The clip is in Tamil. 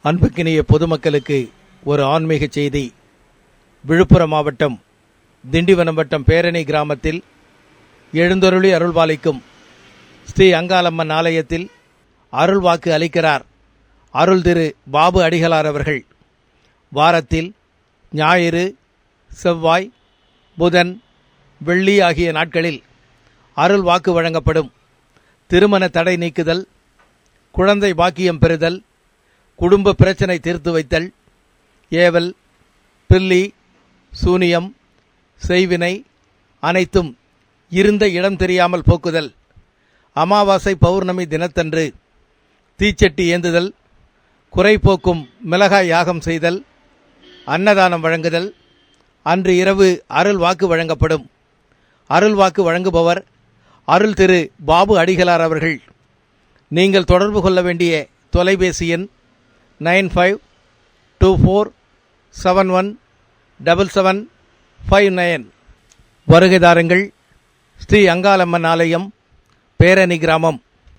அன்புக்கினிய பொதுமக்களுக்கு ஒரு ஆன்மீக செய்தி. விழுப்புரம் மாவட்டம் திண்டிவனம் வட்டம் பேரணி கிராமத்தில் எழுந்தருளி அருள்பாலிக்கும் ஸ்ரீ அங்காளம்மன் ஆலயத்தில் அருள்வாக்கு அளிக்கிறார் அருள் திரு பாபு அடிகளார் அவர்கள். வாரத்தில் ஞாயிறு, செவ்வாய், புதன், வெள்ளி ஆகிய நாட்களில் அருள் வாக்கு வழங்கப்படும். திருமண தடை நீக்குதல், குழந்தை பாக்கியம் பெறுதல், குடும்ப பிரச்சனை தீர்த்து வைத்தல், ஏவல், பில்லி, சூனியம், செய்வினை அனைத்தும் இருந்த இடம் தெரியாமல் போக்குதல், அமாவாசை பௌர்ணமி தினத்தன்று தீச்சட்டி ஏந்துதல், குறை போக்கும் மிளகாய் யாகம் செய்தல், அன்னதானம் வழங்குதல், அன்று இரவு அருள் வாக்கு வழங்கப்படும். அருள் வாக்கு வழங்குபவர் அருள் திரு பாபு அடிகளார் அவர்கள். நீங்கள் தொடர்பு கொள்ள வேண்டிய தொலைபேசி எண் 9524717759. வருகை தாருங்கள். ஸ்ரீ அங்காளம்மன் ஆலயம், பேரணி கிராமம்,